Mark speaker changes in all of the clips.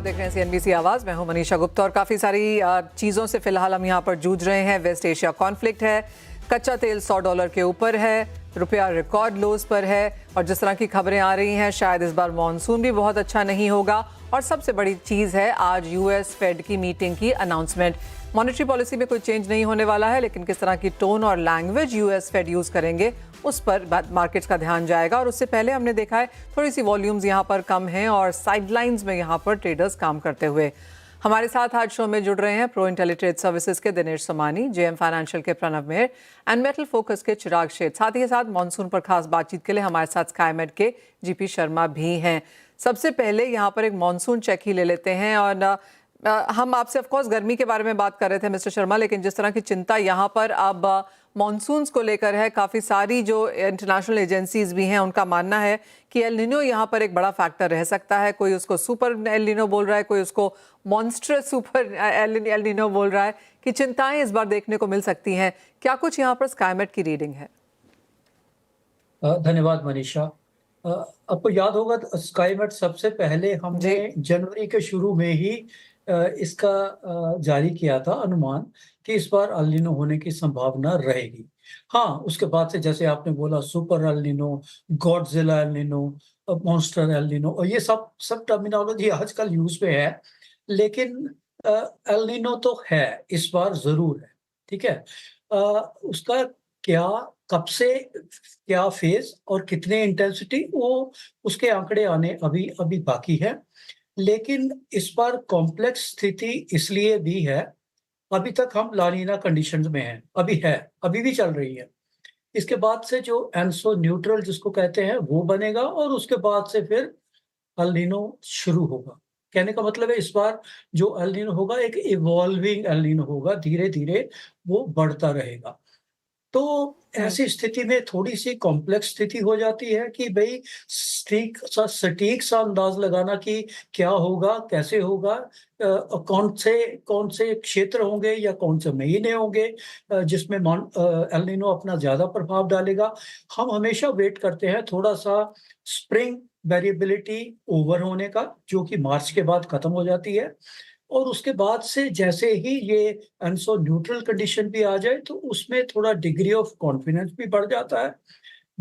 Speaker 1: देख रहे हैं सीएनबीसी आवाज। मैं हूं मनीषा गुप्ता और काफ़ी सारी चीज़ों से फिलहाल हम यहां पर जूझ रहे हैं। वेस्ट एशिया कॉन्फ्लिक्ट है, कच्चा तेल $100 के ऊपर है, रुपया रिकॉर्ड लोज पर है और जिस तरह की खबरें आ रही हैं शायद इस बार मॉनसून भी बहुत अच्छा नहीं होगा। और सबसे बड़ी चीज़ है आज यूएस फेड की मीटिंग की अनाउंसमेंट। मॉनेटरी पॉलिसी में कोई चेंज नहीं होने वाला है, लेकिन किस तरह की टोन और लैंग्वेज यूएस फेड यूज़ करेंगे उस पर मार्केट्स का ध्यान जाएगा। और उससे पहले हमने देखा है थोड़ी सी वॉल्यूम्स यहाँ पर कम हैं और साइडलाइंस में यहाँ पर ट्रेडर्स काम करते हुए। हमारे साथ आज शो में जुड़ रहे हैं प्रो इंटेलीट्रेड सर्विसेज के दिनेश सोमानी, जेएम फाइनेंशियल के प्रणव मेहर एंड मेटल फोकस के चिराग शेठ। साथ ही साथ मॉनसून पर खास बातचीत के लिए हमारे साथ स्काईमेड के जीपी शर्मा भी हैं। सबसे पहले यहाँ पर एक मॉनसून चेक ही ले लेते हैं और हम आपसे ऑफकोर्स गर्मी के बारे में बात कर रहे थे मिस्टर शर्मा, लेकिन जिस तरह की चिंता यहाँ पर अब मॉनसून्स को लेकर है, काफ़ी सारी जो इंटरनेशनल एजेंसीज भी हैं उनका मानना है कि एल नीनो यहाँ पर एक बड़ा फैक्टर रह सकता है। कोई उसको सुपर एल नीनो बोल रहा है, कोई उसको मॉन्स्ट्रस सुपर एल नीनो बोल रहा है कि चिंताएं इस बार देखने को मिल सकती हैं। क्या कुछ यहाँ पर स्काईमेड की रीडिंग है?
Speaker 2: धन्यवाद मनीषा। आपको याद होगा स्काईमेड सबसे पहले हमने जनवरी के शुरू में ही इसका जारी किया था अनुमान कि इस बार एल नीनो होने की संभावना रहेगी। हाँ, उसके बाद से जैसे आपने बोला super El Nino, Godzilla El Nino, monster El Nino और ये सब टर्मिनोलॉजी आजकल यूज में है, लेकिन एल नीनो तो है, इस बार जरूर है। ठीक है, उसका क्या, कब से, क्या फेज और कितने इंटेंसिटी, वो उसके आंकड़े आने अभी अभी बाकी है। लेकिन इस बार कॉम्प्लेक्स स्थिति इसलिए भी है, अभी तक हम ला नीना कंडीशंस में हैं, अभी भी चल रही है। इसके बाद से जो एनसो न्यूट्रल जिसको कहते हैं वो बनेगा और उसके बाद से फिर एल नीनो शुरू होगा। कहने का मतलब है इस बार जो एल नीनो होगा एक इवॉल्विंग एल नीनो होगा, धीरे धीरे वो बढ़ता रहेगा। तो ऐसी स्थिति में थोड़ी सी कॉम्प्लेक्स स्थिति हो जाती है कि भाई सटीक सा अंदाज लगाना कि क्या होगा, कैसे होगा, कौन से क्षेत्र होंगे या कौन से महीने होंगे जिसमें एल नीनो अपना ज्यादा प्रभाव डालेगा। हम हमेशा वेट करते हैं थोड़ा सा स्प्रिंग वेरिएबिलिटी ओवर होने का, जो कि मार्च के बाद खत्म हो जाती है, और उसके बाद से जैसे ही ये एनसो न्यूट्रल कंडीशन भी आ जाए तो उसमें थोड़ा डिग्री ऑफ कॉन्फिडेंस भी बढ़ जाता है,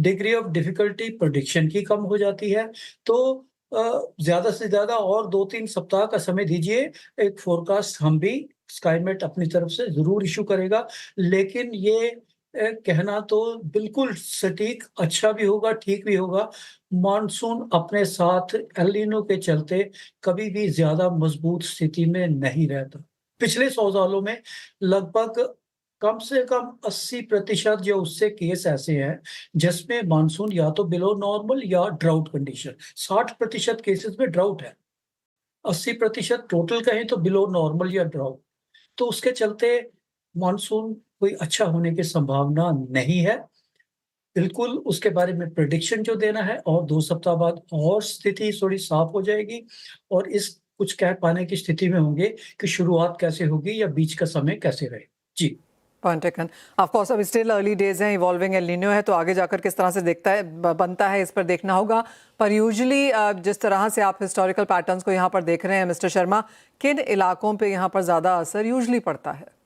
Speaker 2: डिग्री ऑफ डिफिकल्टी प्रेडिक्शन की कम हो जाती है। तो ज्यादा से ज्यादा और 2-3 सप्ताह का समय दीजिए, एक फोरकास्ट हम भी स्काईमेट अपनी तरफ से जरूर इशू करेगा। लेकिन ये कहना तो बिल्कुल सटीक अच्छा भी होगा, ठीक भी होगा, मानसून अपने साथ एल नीनो के चलते कभी भी ज्यादा मजबूत स्थिति में नहीं रहता। पिछले 100 सालों में लगभग कम से कम 80% या उससे केस ऐसे हैं जिसमें मानसून या तो बिलो नॉर्मल या ड्राउट कंडीशन, 60% केसेस में ड्राउट है, 80% टोटल कहें तो बिलो नॉर्मल या ड्राउट। तो उसके चलते मानसून कोई अच्छा होने की संभावना नहीं है बिल्कुल। उसके बारे में प्रेडिक्शन जो देना है और 2 सप्ताह बाद और स्थिति थोड़ी साफ हो जाएगी और इस कुछ कह पाने की स्थिति में होंगे कि शुरुआत कैसे होगी या बीच का समय कैसे रहे। जी,
Speaker 1: पॉइंट टेकन। ऑफ कोर्स अभी स्टिल अर्ली डेज हैं, इवॉल्विंग एल नीनो है, तो आगे जाकर किस तरह से देखता है बनता है इस पर देखना होगा। पर यूजुअली जिस तरह से आप हिस्टोरिकल पैटर्न्स को यहाँ पर देख रहे हैं मिस्टर शर्मा, किन इलाकों पे यहाँ पर ज्यादा असर यूजुअली पड़ता है?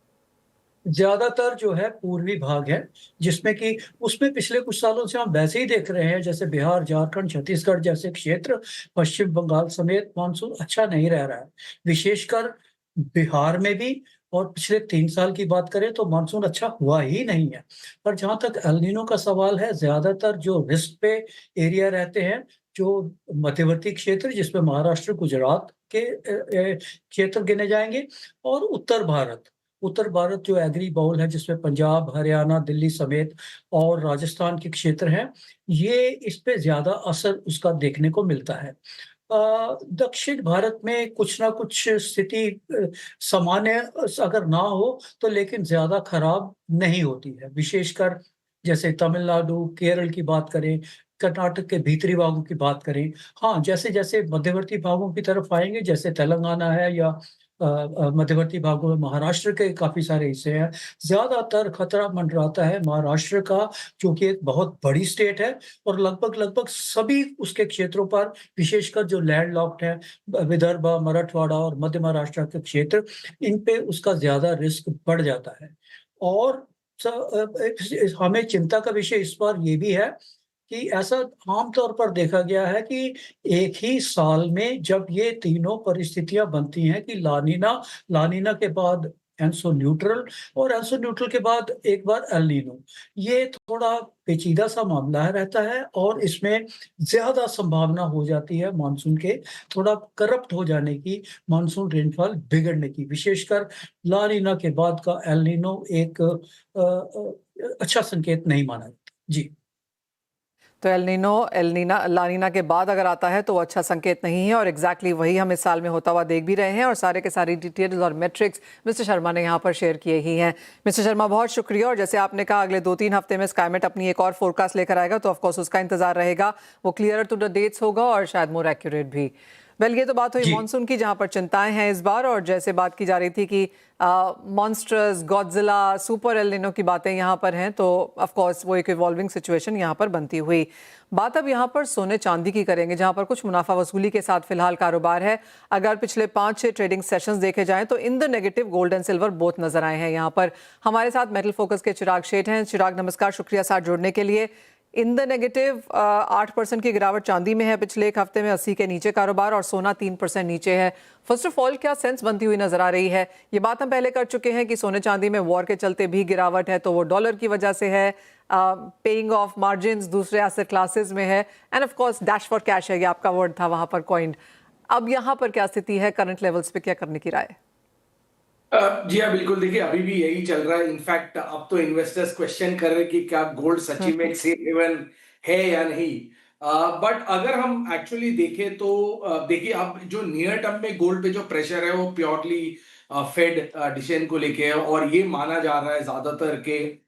Speaker 2: ज्यादातर जो है पूर्वी भाग है, जिसमें कि उसमें पिछले कुछ सालों से हम वैसे ही देख रहे हैं, जैसे बिहार, झारखंड, छत्तीसगढ़ जैसे क्षेत्र, पश्चिम बंगाल समेत मानसून अच्छा नहीं रह रहा है। विशेषकर बिहार में भी, और पिछले 3 साल की बात करें तो मानसून अच्छा हुआ ही नहीं है। पर जहां तक एल नीनो का सवाल है, ज्यादातर जो रिस्क पे एरिया रहते हैं, जो मध्यवर्ती क्षेत्र जिसमें महाराष्ट्र, गुजरात के क्षेत्र गिने जाएंगे, और उत्तर भारत जो एग्री बाउल है, जिसमें पंजाब, हरियाणा, दिल्ली समेत और राजस्थान के क्षेत्र हैं, ये इस पे ज्यादा असर उसका देखने को मिलता है। दक्षिण भारत में कुछ ना कुछ स्थिति सामान्य अगर ना हो तो लेकिन ज्यादा खराब नहीं होती है। विशेषकर जैसे तमिलनाडु, केरल की बात करें, कर्नाटक के भीतरी भागों की बात करें। हाँ, जैसे जैसे मध्यवर्ती भागों की तरफ आएंगे, जैसे तेलंगाना है या मध्यवर्ती भागों में महाराष्ट्र के काफ़ी सारे हिस्से हैं। ज़्यादातर खतरा मंडराता है महाराष्ट्र का, जो कि एक बहुत बड़ी स्टेट है और लगभग-लगभग सभी उसके क्षेत्रों पर, विशेषकर जो लैंडलॉक्ड हैं, विदर्भ, मराठवाड़ा और मध्य महाराष्ट्र के क्षेत्र, इन पे उसका ज़्यादा रिस्क बढ़ जाता है। और हमें चिंता का विषय इस बार ये भी है कि ऐसा आम तौर पर देखा गया है कि एक ही साल में जब ये तीनों परिस्थितियाँ बनती हैं कि लानिना, लानिना के बाद एल्सो न्यूट्रल और एल्सो न्यूट्रल के बाद एक बार एल नीनो, ये थोड़ा पेचीदा-सा मामला है रहता है और इसमें ज़्यादा संभावना हो जाती है मानसून के थोड़ा करप्ट हो जाने की, मानसून रेनफॉल बिगड़ने की। विशेषकर लानिना के बाद का एल नीनो एक अच्छा संकेत नहीं माना जाता। जी।
Speaker 1: तो एल नीना लानीना के बाद अगर आता है तो वो अच्छा संकेत नहीं है और एग्जैक्टली वही हम इस साल में होता हुआ देख भी रहे हैं और सारे के सारी डिटेल्स और मेट्रिक्स मिस्टर शर्मा ने यहाँ पर शेयर किए ही हैं। मिस्टर शर्मा बहुत शुक्रिया। और जैसे आपने कहा अगले 2-3 हफ्ते में स्काईमेट अपनी एक और फोरकास्ट लेकर आएगा तो ऑफकोर्स उसका इंतजार रहेगा, वो क्लियर टू द डेट्स होगा और शायद मोर एक्यूरेट भी। वेल ये तो बात हुई
Speaker 2: जी।
Speaker 1: मॉनसून की जहां पर चिंताएं हैं इस बार, और जैसे बात की जा रही थी कि monsters, Godzilla, super El Nino की बातें यहाँ पर हैं, तो ऑफ कोर्स वो एक इवॉल्विंग सिचुएशन यहाँ पर बनती हुई। बात अब यहाँ पर सोने चांदी की करेंगे जहाँ पर कुछ मुनाफा वसूली के साथ फिलहाल कारोबार है। अगर पिछले 5-6 ट्रेडिंग सेशंस देखे जाएं तो in the negative gold and silver both नजर आए हैं। यहाँ पर हमारे साथ मेटल फोकस के चिराग शेठ हैं। चिराग नमस्कार, शुक्रिया साथ जुड़ने के लिए। इन द नेगेटिव 8% की गिरावट चांदी में है पिछले एक हफ्ते में, 80 के नीचे कारोबार, और सोना 3% नीचे है। फर्स्ट ऑफ ऑल क्या सेंस बनती हुई नजर आ रही है? ये बात हम पहले कर चुके हैं कि सोने चांदी में वॉर के चलते भी गिरावट है, तो वो डॉलर की वजह से है, पेइंग ऑफ मार्जिन दूसरे एसेट क्लासेस में है, end of course dash for cash है, ये आपका वर्ड था वहां पर कॉइंड। अब यहाँ पर क्या स्थिति है, करंट लेवल्स पे क्या करने की राय?
Speaker 3: जी हाँ, बिल्कुल। देखिए, अभी भी यही चल रहा है। इनफैक्ट अब तो इन्वेस्टर्स क्वेश्चन कर रहे हैं कि क्या गोल्ड सच्ची में एक सेफ हेवन है या नहीं। बट अगर हम एक्चुअली देखें तो देखिए, अब जो नियर टर्म में गोल्ड पे जो प्रेशर है वो प्योरली फेड डिसीजन को लेके है, और ये माना जा रहा है ज्यादातर के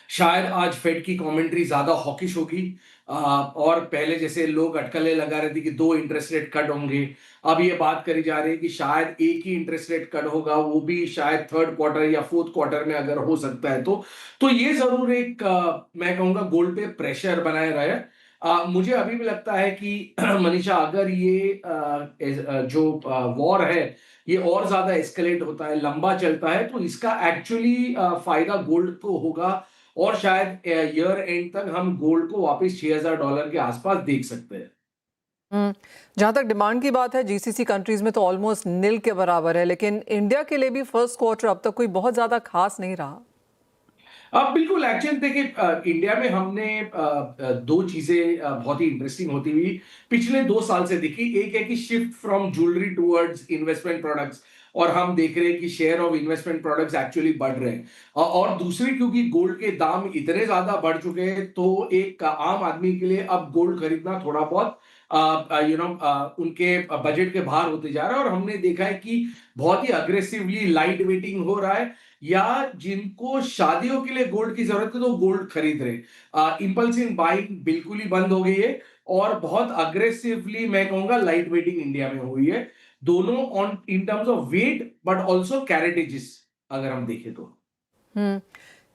Speaker 3: शायद आज फेड की कमेंट्री ज्यादा हॉकिश होगी। और पहले जैसे लोग अटकलें लगा रहे थे कि 2 इंटरेस्ट रेट कट होंगे, अब ये बात करी जा रही है कि शायद एक ही इंटरेस्ट रेट कट होगा, वो भी शायद 3rd क्वार्टर या 4th क्वार्टर में अगर हो सकता है तो ये जरूर एक मैं कहूंगा गोल्ड पे प्रेशर बनाए रहा है। मुझे अभी भी लगता है कि मनीषा, अगर ये जो वॉर है ये और ज्यादा एस्केलेट होता है, लंबा चलता है, तो इसका एक्चुअली फायदा गोल्ड को होगा और शायद ईयर एंड तक हम गोल्ड को वापस $6000 के आसपास देख सकते हैं।
Speaker 1: जहां तक डिमांड की बात है, जीसीसी कंट्रीज में तो ऑलमोस्ट नील के बराबर है, लेकिन इंडिया के लिए भी फर्स्ट क्वार्टर अब तक कोई बहुत ज्यादा खास नहीं रहा।
Speaker 3: अब बिल्कुल एक्चुअली देखिए, इंडिया में हमने 2 चीजें बहुत ही इंटरेस्टिंग होती हुई पिछले 2 साल से देखी। एक है कि shift from jewellery towards investment products, और हम देख रहे हैं कि share of investment products actually बढ़ रहे हैं। और दूसरी, क्योंकि गोल्ड के दाम इतने ज्यादा बढ़ चुके हैं, तो एक आम आदमी के लिए अब गोल्ड खरीदना थोड़ा बहुत उनके बजट के बाहर होते जा रहा है। और हमने देखा है कि बहुत ही अग्रेसिवली लाइट वेटिंग हो रहा है, या जिनको शादियों के लिए गोल्ड की जरूरत है तो गोल्ड खरीद रहे। इंपल्सिव बाइंग बिल्कुल ही बंद हो गई है, और बहुत अग्रेसिवली मैं कहूंगा लाइट वेटिंग इंडिया में हुई है, दोनों on in terms of weight but also कैरेटेजेस अगर हम देखें तो।
Speaker 1: हम्म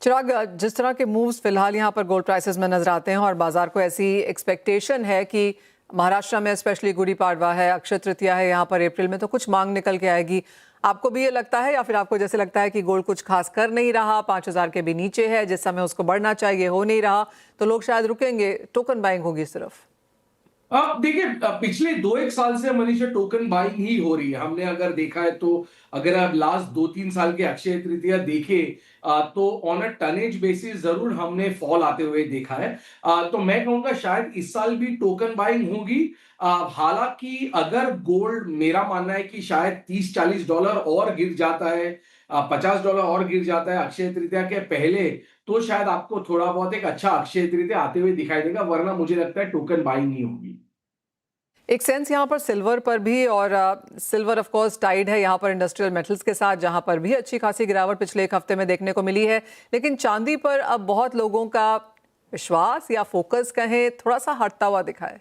Speaker 1: चिराग, जिस तरह के मूव्स फिलहाल यहाँ पर गोल्ड प्राइसेस में नजर आते हैं और बाजार को ऐसी एक्सपेक्टेशन है कि महाराष्ट्र में स्पेशली गुड़ी पाड़वा है, अक्षय तृतीया है, यहाँ पर अप्रैल में तो कुछ मांग निकल के आएगी। आपको भी ये लगता है, या फिर आपको जैसे लगता है कि गोल्ड कुछ खास कर नहीं रहा, 5000 के भी नीचे है, जिस समय उसको बढ़ना चाहिए हो नहीं रहा, तो लोग शायद रुकेंगे, टोकन बाइंग होगी सिर्फ?
Speaker 3: अब देखिए, पिछले 2-1 साल से मनीषा टोकन बाइंग ही हो रही है। हमने अगर देखा है तो अगर आप लास्ट 2-3 साल के अक्षय तृतीया देखे तो ऑन अ टनेज बेसिस जरूर हमने फॉल आते हुए देखा है। तो मैं कहूंगा शायद इस साल भी टोकन बाइंग होगी। हालांकि अगर गोल्ड, मेरा मानना है कि शायद $30-40 और गिर जाता है, $50 और गिर जाता है अक्षय तृतीया के पहले, तो शायद आपको थोड़ा बहुत एक अच्छा अक्षय तृतीया आते हुए दिखाई देगा, वरना मुझे लगता है टोकन बाइंग ही होगी।
Speaker 1: एक सेंस यहाँ पर सिल्वर पर भी, और सिल्वर ऑफ कोर्स टाइड है यहाँ पर इंडस्ट्रियल मेटल्स के साथ, जहाँ पर भी अच्छी खासी गिरावट पिछले एक हफ्ते में देखने को मिली है। लेकिन चांदी पर अब बहुत लोगों का विश्वास या फोकस कहें थोड़ा सा हटता हुआ दिखा है।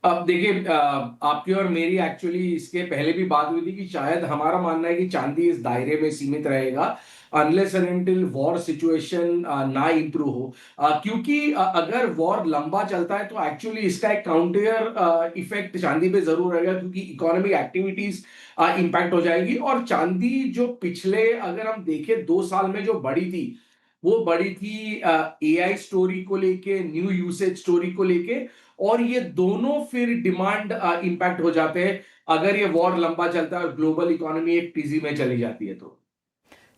Speaker 3: अब देखिए आपकी और मेरी एक्चुअली इसके पहले भी बात हुई थी कि शायद हमारा मानना है कि चांदी इस दायरे में सीमित रहेगा unless and until war situation ना इम्प्रूव हो क्योंकि अगर वॉर लंबा चलता है तो एक्चुअली इसका एक काउंटर इफेक्ट चांदी पे जरूर रहेगा क्योंकि इकोनॉमिक एक्टिविटीज इम्पैक्ट हो जाएगी और चांदी जो पिछले अगर हम देखें 2 साल में जो बढ़ी थी वो बढ़ी थी एआई स्टोरी को लेके न्यू यूसेज स्टोरी को लेके और ये दोनों फिर डिमांड इंपैक्ट हो जाते हैं अगर ये वॉर लंबा चलता है और ग्लोबल इकोनॉमी एक टीजी में चली जाती है तो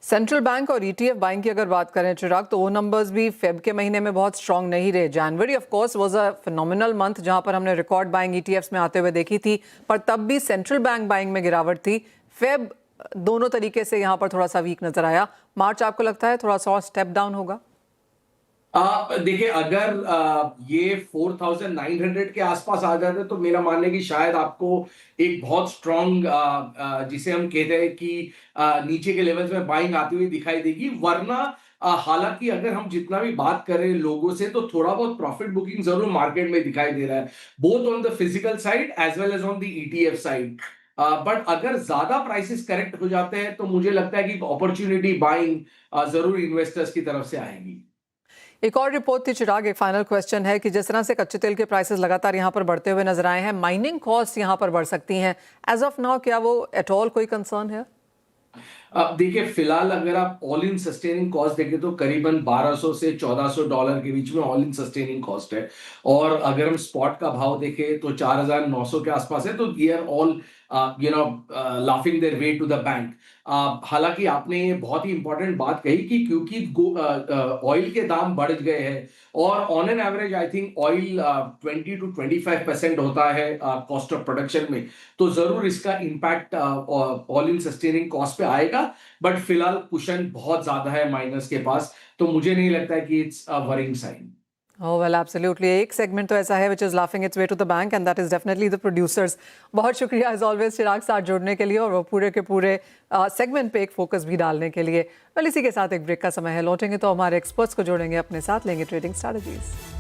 Speaker 1: सेंट्रल बैंक और ईटीएफ बाइंग की अगर बात करें चिराग, तो वो नंबर्स भी फेब के महीने में बहुत स्ट्रांग नहीं रहे। January of course was a phenomenal month जहां पर हमने रिकॉर्ड बाइंग ईटीएफ्स में आते हुए देखी थी, पर तब भी सेंट्रल बैंक बाइंग में गिरावट थी। फेब दोनों तरीके से यहां पर थोड़ा सा वीक नजर आया। मार्च आपको लगता है थोड़ा सा स्टेप डाउन होगा?
Speaker 3: देखिए अगर ये 4900 के आसपास आ जाते तो मेरा मानना है कि शायद आपको एक बहुत स्ट्रॉन्ग जिसे हम कहते हैं कि नीचे के लेवल्स में बाइंग आती हुई दिखाई देगी वरना हालांकि अगर हम जितना भी बात करें लोगों से तो थोड़ा बहुत प्रॉफिट बुकिंग जरूर मार्केट में दिखाई दे रहा है both on the physical side as well as on the ETF side but अगर ज्यादा प्राइसेस करेक्ट हो जाते हैं तो मुझे लगता है कि अपॉर्चुनिटी बाइंग जरूर इन्वेस्टर्स की तरफ से आएगी।
Speaker 1: एक और रिपोर्ट थी चिराग, एक फाइनल क्वेश्चन है कि जिस तरह से कच्चे तेल के प्राइसेस लगातार यहाँ पर बढ़ते हुए नजर आए हैं, माइनिंग कॉस्ट यहाँ पर बढ़ सकती हैं। एज ऑफ नाउ क्या वो एट ऑल कोई कंसर्न है?
Speaker 3: अब देखिए फिलहाल अगर आप ऑल इन सस्टेनिंग कॉस्ट देखें तो करीबन 1200 से $1400 के बीच में ऑल इन सस्टेनिंग कॉस्ट है और अगर हम स्पॉट का भाव देखें तो 4900 के आसपास है तो they are all laughing their way to the bank. हालांकि आपने ये बहुत ही इंपॉर्टेंट बात कही कि क्योंकि ऑयल के दाम बढ़ गए हैं और on an average I think oil 20 to 25% होता है कॉस्ट ऑफ प्रोडक्शन में तो जरूर इसका impact all in sustaining cost पे आएगा बट फिलहाल कुशन बहुत ज्यादा है माइनस के पास तो मुझे नहीं लगता है कि it's a worrying sign.
Speaker 1: Oh well, absolutely. एक सेगमेंट तो ऐसा है which is laughing its way to the bank and that is definitely the producers. बहुत शुक्रिया as always चिराग साथ जुड़ने के लिए और वो पूरे के पूरे सेगमेंट पे एक फोकस भी डालने के लिए। well, इसी के साथ एक ब्रेक का समय है, लौटेंगे तो हमारे एक्सपर्ट्स को जोड़ेंगे अपने साथ, लेंगे trading strategies.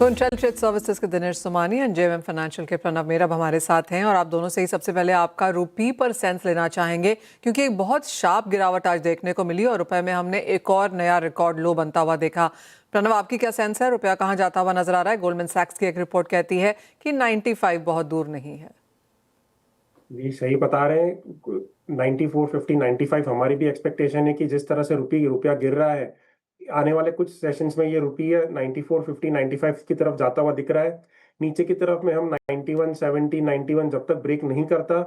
Speaker 1: Intel trade services के Dinesh Somani and JMM financial के प्रणव मेहरा हमारे साथ हैं और आप दोनों से ही सबसे पहले आपका रुपी पर सेंस लेना चाहेंगे क्योंकि एक बहुत शार्प गिरावट आज देखने को मिली और रुपए में हमने एक और नया रिकॉर्ड लो बनता हुआ देखा। प्रणव, आपकी क्या सेंस है? रुपया कहाँ जाता हुआ नजर आ रहा है? गोल्डमैन सैक्स की एक रिपोर्ट कहती है कि 95 बहुत दूर नहीं है।
Speaker 4: जी सही बता रहे हैं, 94, 50, 95 हमारी भी एक्सपेक्टेशन है कि जिस तरह से रुपया गिर रहा है आने वाले कुछ सेशंस में ये रुपया 94, 50, 95 की तरफ जाता हुआ दिख रहा है। नीचे की तरफ में हम 91, 70, 91 जब तक ब्रेक नहीं करता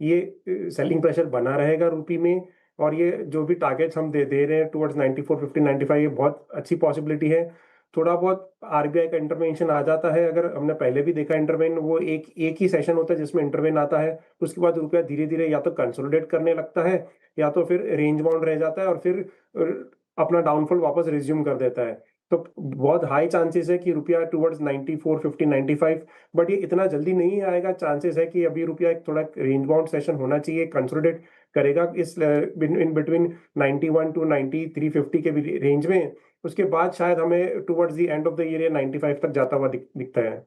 Speaker 4: ये सेलिंग प्रेशर बना रहेगा रुपये में और ये जो भी टारगेट्स हम दे रहे हैं टुवर्ड्स 94, 50, 95 ये बहुत अच्छी पॉसिबिलिटी है। थोड़ा बहुत आरबीआई का इंटरवेंशन आ जाता है, अगर हमने पहले भी देखा इंटरवेन वो एक ही सेशन होता है जिसमें इंटरवेन आता है, उसके बाद रुपया धीरे धीरे या तो कंसोलिडेट करने लगता है या तो फिर रेंज बाउंड रह जाता है और फिर अपना डाउनफॉल वापस रिज्यूम कर देता है। तो बहुत हाई चांसेस है कि रुपया टुवर्ड्स 94, 50, 95 बट ये इतना जल्दी नहीं आएगा। चांसेस है कि अभी रुपया एक थोड़ा रेंज बाउंड सेशन होना चाहिए, कंसोलिडेट करेगा इस इन बिटवीन 91 to 93.50 के रेंज में, उसके बाद शायद हमें towards the end of the year 95 तक जाता हुआ दिखता है।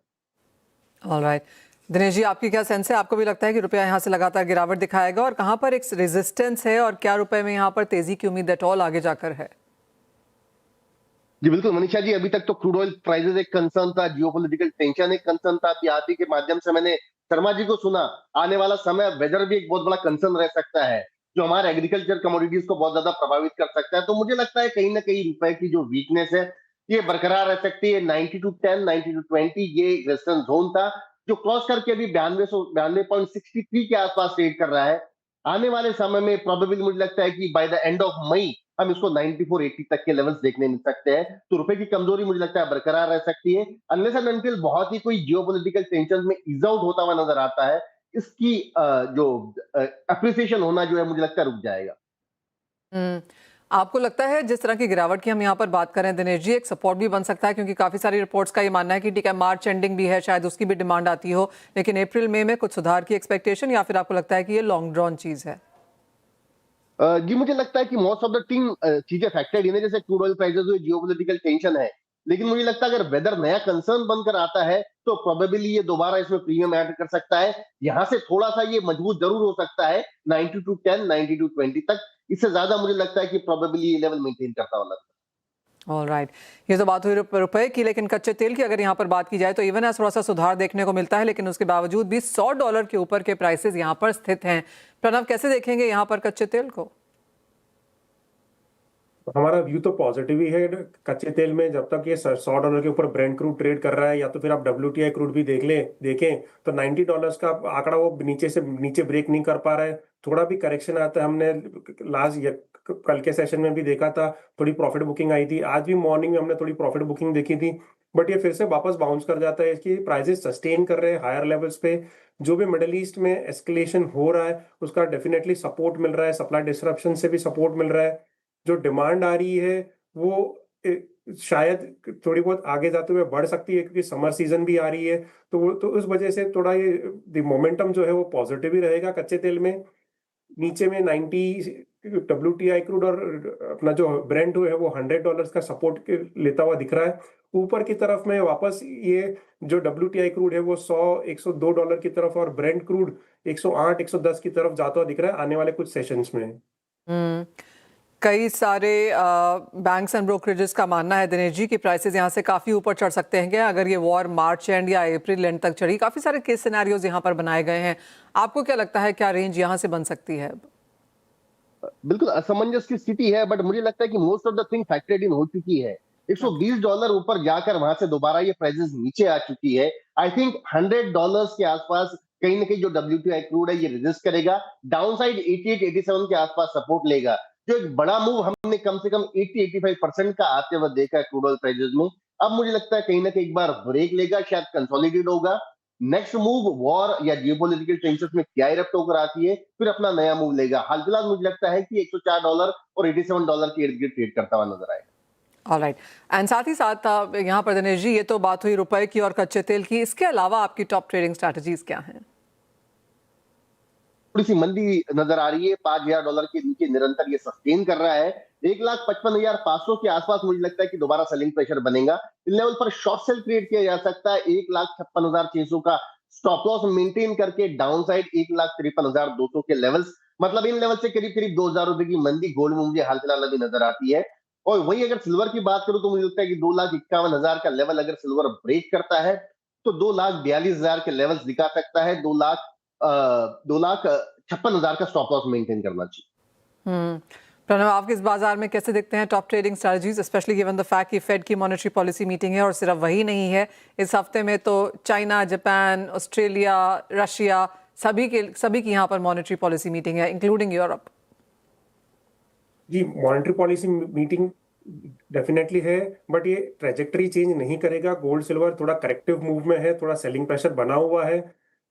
Speaker 1: ऑलराइट दिनेश जी, आपकी क्या सेंस है? आपको भी लगता है कि रुपया यहाँ से लगातार गिरावट दिखाएगा और कहाँ पर एक रेजिस्टेंस है और क्या रुपए में यहाँ पर तेजी की उम्मीद एट ऑल आगे जाकर है?
Speaker 5: जी बिल्कुल मनीषा जी, अभी तक तो क्रूड ऑयल प्राइसेस एक कंसर्न था, जियोपॉलिटिकल टेंशन एक कंसर्न था। पीआरटी के माध्यम से मैंने शर्मा जी को सुना, आने वाला समय वेदर भी एक बहुत बड़ा कंसर्न रह सकता है जो हमारे एग्रीकल्चर कमोडिटीज को बहुत ज्यादा प्रभावित कर सकता है। तो मुझे लगता है कहीं ना कहीं रुपए की जो वीकनेस है ये बरकरार रह सकती है। 90 to 10, 90 to 20 ये रेजिस्टेंस जोन था जो क्रॉस करके अभी 92.63 के आसपास ट्रेड कर रहा है। आने वाले समय में प्रोबेबली मुझे लगता है कि by the end of May हम इसको 94.80 तक के लेवल्स देखने मिल सकते हैं। तो रुपए की कमजोरी मुझे लगता है बरकरार रह सकती है अनलेस एंड अनटिल बहुत ही कोई जियोपॉलिटिकल टेंशन में ईज आउट होता हुआ नजर आता है। इसकी जो अप्रिसिएशन होना जो है मुझे लगता है रुक जाएगा।
Speaker 1: आपको लगता है जिस तरह की गिरावट की हम यहाँ पर बात करें दिनेश जी, एक सपोर्ट भी बन सकता है, क्योंकि काफी सारी रिपोर्ट्स का ये मानना है कि ठीक है मार्च एंडिंग भी है, शायद उसकी भी डिमांड आती हो, लेकिन अप्रैल मई में कुछ सुधार की एक्सपेक्टेशन, या फिर आपको लगता है कि ये लॉन्ग ड्रॉन चीज है?
Speaker 5: जी मुझे लगता है कि मोस्ट ऑफ द टीम चीजें फैक्टर्ड इन है, जैसे क्रूड ऑयल प्राइसेस हुई, जियोपॉलिटिकल टेंशन है, लेकिन मुझे लगता है अगर वेदर नया कंसर्न बनकर आता है तो प्रोबेबली ये दोबारा इसमें प्रीमियम ऐड कर सकता है। यहाँ से थोड़ा सा ये मजबूत जरूर हो सकता है 92-10, 92-20 तक। इससे ज्यादा मुझे लगता है कि प्रोबेबली ये लेवल मेंटेन करता हुआ लगता है।
Speaker 1: ऑलराइट, ये तो बात हुई रुपए की, लेकिन कच्चे तेल की अगर यहाँ पर बात की जाए तो इवन थोड़ा सा सुधार देखने को मिलता है, लेकिन उसके बावजूद भी $100 के ऊपर के प्राइसेस यहाँ पर स्थित हैं। प्रणव, कैसे देखेंगे यहाँ पर कच्चे तेल को?
Speaker 4: हमारा व्यू तो पॉजिटिव ही है कच्चे तेल में। जब तक ये $100 के ऊपर ब्रेंट क्रूड ट्रेड कर रहा है, या तो फिर आप WTI क्रूड भी देखें तो $90 का आंकड़ा वो नीचे से नीचे ब्रेक नहीं कर पा रहा है। थोड़ा भी करेक्शन आता है, हमने कल के सेशन में भी देखा था, थोड़ी प्रॉफिट बुकिंग आई थी, आज भी मॉर्निंग में हमने थोड़ी प्रॉफिट बुकिंग देखी थी, बट ये फिर से वापस बाउंस कर जाता है। इसकी प्राइसेस सस्टेन कर रहे हैं हायर लेवल्स पे। जो भी मिडिल ईस्ट में एस्केलेशन हो रहा है उसका डेफिनेटली सपोर्ट मिल रहा है, सप्लाई डिसरप्शन से भी सपोर्ट मिल रहा है। जो डिमांड आ रही है वो शायद थोड़ी बहुत आगे जाते हुए बढ़ सकती है, क्योंकि समर सीजन भी आ रही है, तो उस वजह से थोड़ा ये मोमेंटम जो है वो पॉजिटिव ही रहेगा कच्चे तेल में। नीचे में 90 WTI क्रूड और अपना जो ब्रेंट है वो $100 का सपोर्ट लेता हुआ दिख रहा है। ऊपर की तरफ में वापस ये जो WTI क्रूड है वो $100-102 की तरफ, और ब्रेंट क्रूड 108-110 की तरफ जाता हुआ दिख रहा है आने वाले कुछ सेशंस में।
Speaker 1: कई सारे बैंक्स एंड ब्रोकरेजेस का मानना है दिनेश जी कि प्राइसेस यहाँ से काफ़ी ऊपर चढ़ सकते हैं क्या, अगर ये वॉर मार्च एंड या अप्रैल एंड तक चढ़ी। काफ़ी सारे केस सिनेरियोज यहाँ पर बनाए गए हैं, आपको क्या लगता है क्या रेंज यहाँ से बन सकती है?
Speaker 5: बिल्कुल असमंजस की स्थिति है, बट मुझे लगता है कि most of the thing factored इन हो चुकी है। $120 ऊपर जाकर वहां से दोबारा ये प्राइसेस नीचे आ चुकी है। आई थिंक $100 के आसपास कहीं ना कहीं जो WTI क्रूड है ये रेजिस्ट करेगा, डाउनसाइड 88-87 के आसपास सपोर्ट लेगा। जो एक बड़ा मूव हमने कम से कम 80-85% का आते हुए देखा है क्रूड ऑयल प्राइसेस में, अब मुझे लगता है कहीं ना कहीं एक बार ब्रेक लेगा, शायद कंसोलिडेट होगा। नेक्स्ट मूव वॉर या जियोपॉलिटिकल टेंशन में क्या इरप्ट होकर आती है, फिर अपना नया मूव लेगा। हाल फिलहाल मुझे लगता है कि $104 और $87 के इर्द गिर्द ट्रेड करता हुआ नजर आएगा।
Speaker 1: ऑलराइट, एंड साथ ही साथ यहाँ पर दिनेश जी, ये तो बात हुई रुपए की और कच्चे तेल की, इसके अलावा आपकी टॉप ट्रेडिंग स्ट्रैटेजीज क्या हैं?
Speaker 5: थोड़ी सी मंदी नजर आ रही है, $5,000 के नीचे निरंतर ये सस्टेन कर रहा है। 1,55,500 के आसपास मुझे लगता है कि दोबारा सेलिंग प्रेशर बनेगा। इस लेवल पर शॉर्ट सेल ट्रेड किया जा सकता है। 1,56,600 का स्टॉप लॉस मेंटेन करके डाउन साइड 1,53,200 के लेवल्स, मतलब इन लेवल से करीब करीब ₹2,000 की मंदी गोल्ड में मुझे हाल फिलहाल अभी नजर आती है। और वही अगर सिल्वर की बात करूं तो मुझे लगता है कि 2,51,000 का लेवल अगर सिल्वर ब्रेक करता है तो 2,42,000 के लेवल्स दिखा सकता है। 2,56,000 का स्टॉप लॉस मेंटेन करना चाहिए।
Speaker 1: प्रणव, आप किस बाजार में कैसे देखते हैं top trading strategies, specially given the fact कि फेड की मॉनेटरी पॉलिसी मीटिंग है, और सिर्फ वही नहीं है, इस हफ्ते में तो चाइना, जापान, ऑस्ट्रेलिया, रशिया सभी की यहाँ पर मॉनेटरी पॉलिसी मीटिंग है, इंक्लूडिंग यूरोप।
Speaker 4: जी, मॉनेटरी पॉलिसी मीटिंग डेफिनेटली है, बट ये ट्रेजेक्टरी चेंज नहीं करेगा। गोल्ड सिल्वर थोड़ा करेक्टिव मूव में है, थोड़ा सेलिंग प्रेशर बना हुआ है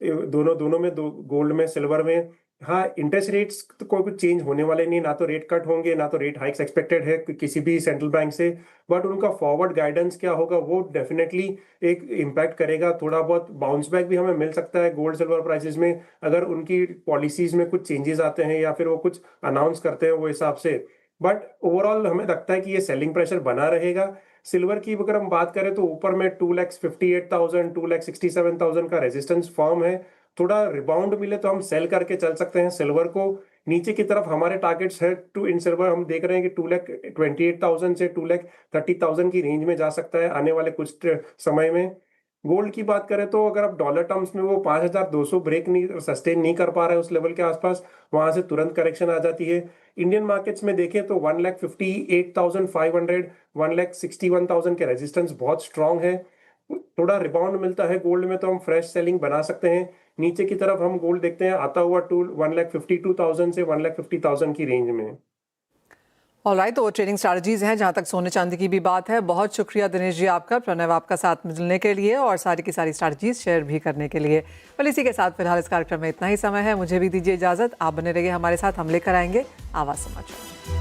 Speaker 4: दोनों में, गोल्ड में सिल्वर में। हाँ, इंटरेस्ट रेट्स तो कोई कुछ चेंज होने वाले नहीं, ना तो रेट कट होंगे, ना तो रेट हाइक्स एक्सपेक्टेड है किसी भी सेंट्रल बैंक से, बट उनका फॉरवर्ड गाइडेंस क्या होगा वो डेफिनेटली एक इम्पैक्ट करेगा। थोड़ा बहुत बाउंस बैक भी हमें मिल सकता है गोल्ड सिल्वर प्राइसेस में, अगर उनकी पॉलिसीज में कुछ चेंजेस आते हैं या फिर वो कुछ अनाउंस करते हैं वो हिसाब से। बट ओवरऑल हमें लगता है कि ये सेलिंग प्रेशर बना रहेगा। सिल्वर की अगर हम बात करें तो ऊपर में 2,58,000, 2,67,000 का रेजिस्टेंस फॉर्म है। थोड़ा रिबाउंड मिले तो हम सेल करके चल सकते हैं सिल्वर को। नीचे की तरफ हमारे टारगेट्स है इन सिल्वर हम देख रहे हैं कि 2,28,000 से 2,30,000 की रेंज में जा सकता है आने वाले कुछ समय में। गोल्ड की बात करें तो अगर आप डॉलर टर्म्स में वो 5,200 ब्रेक नहीं सस्टेन नहीं कर पा रहे हैं उस लेवल के आसपास, वहां से तुरंत करेक्शन आ जाती है। इंडियन मार्केट्स में देखें तो 1,58,500, 1,61,000 के रेजिस्टेंस बहुत स्ट्रांग है। थोड़ा रिबाउंड मिलता है गोल्ड में तो हम फ्रेश सेलिंग बना सकते हैं। नीचे की तरफ हम गोल्ड देखते हैं आता हुआ 1,52,000 से 1,50,000 की रेंज में।
Speaker 1: ऑलराइट, तो वो ट्रेडिंग स्ट्रैटेजीज हैं। जहां तक सोने चांदी की भी बात है, बहुत शुक्रिया दिनेश जी आपका, प्रणव आपका साथ मिलने के लिए और सारी की सारी स्ट्रैटेजीज शेयर भी करने के लिए। well, इसी के साथ फिलहाल इस कार्यक्रम में इतना ही समय है, मुझे भी दीजिए इजाजत। आप बने रहिए हमारे साथ, हम लेकर आएंगे आवाज समाचार।